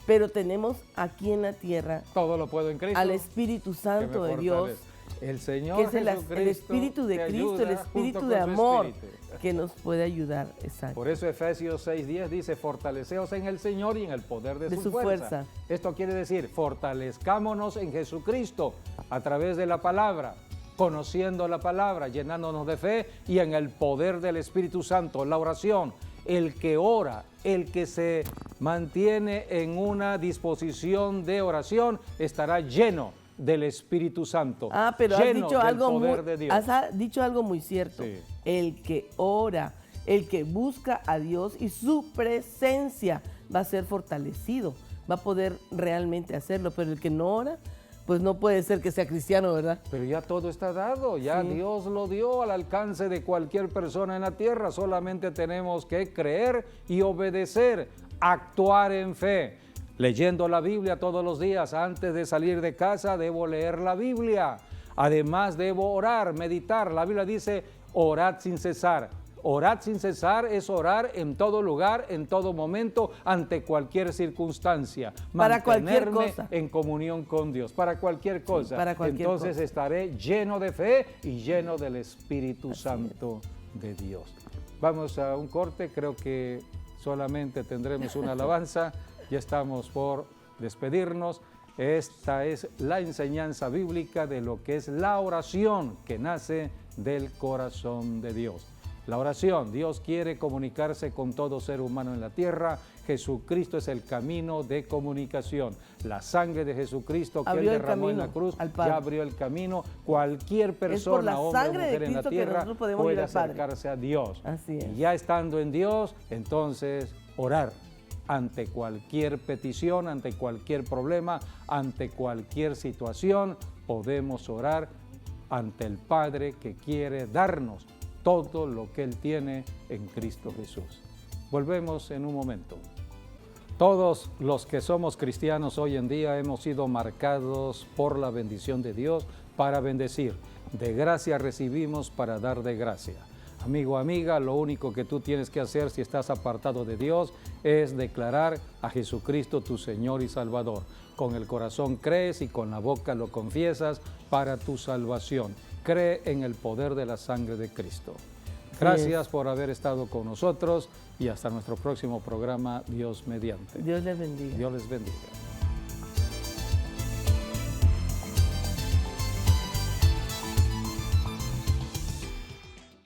pero tenemos aquí en la tierra todo lo puedo en Cristo. al Espíritu que Santo me de Dios, fortalece. El Señor que es el Jesucristo Espíritu de te Cristo, el ayuda Espíritu junto de con su amor, Espíritu. que nos puede ayudar. Exacto. Por eso Efesios 6:10 dice, fortaleceos en el Señor y en el poder de, su fuerza. Esto quiere decir, fortalezcámonos en Jesucristo a través de la palabra, conociendo la palabra, llenándonos de fe y en el poder del Espíritu Santo, la oración. El que ora, el que se mantiene en una disposición de oración, estará lleno del Espíritu Santo. Ah, pero has lleno dicho del algo poder muy, de Dios. has dicho algo muy cierto. Sí. El que ora, el que busca a Dios y su presencia va a ser fortalecido, va a poder realmente hacerlo, pero el que no ora, pues no puede ser que sea cristiano, ¿verdad? Pero ya todo está dado, ya Sí. Dios lo dio al alcance de cualquier persona en la tierra, solamente tenemos que creer y obedecer, actuar en fe. Leyendo la Biblia todos los días, antes de salir de casa debo leer la Biblia. Además debo orar, meditar. La Biblia dice, orad sin cesar. Orad sin cesar es orar en todo lugar, en todo momento, ante cualquier circunstancia. Para cualquier Mantenerme cosa. en comunión con Dios, para cualquier cosa. para cualquier Entonces cosa. estaré lleno de fe y lleno del Espíritu Santo de Dios. Vamos a un corte, creo que solamente tendremos una alabanza. Ya estamos por despedirnos. Esta es la enseñanza bíblica de lo que es la oración que nace del corazón de Dios. La oración, Dios quiere comunicarse con todo ser humano en la tierra. Jesucristo es el camino de comunicación. La sangre de Jesucristo que Él Abrió el derramó en la camino cruz al Padre. ya abrió el camino. Cualquier por la persona, hombre o sangre de mujer en la Cristo que tierra nosotros podemos ir puede al Padre. acercarse a Dios. Así es. Y ya estando en Dios, entonces orar ante cualquier petición, ante cualquier problema, ante cualquier situación, podemos orar ante el Padre que quiere darnos todo lo que Él tiene en Cristo Jesús. Volvemos en un momento. Todos los que somos cristianos hoy en día hemos sido marcados por la bendición de Dios para bendecir. De gracia recibimos para dar de gracia. Amigo, amiga, lo único que tú tienes que hacer si estás apartado de Dios es declarar a Jesucristo tu Señor y Salvador. Con el corazón crees y con la boca lo confiesas para tu salvación. Cree en el poder de la sangre de Cristo. Gracias por haber estado con nosotros y hasta nuestro próximo programa, Dios mediante. Dios les bendiga. Dios les bendiga.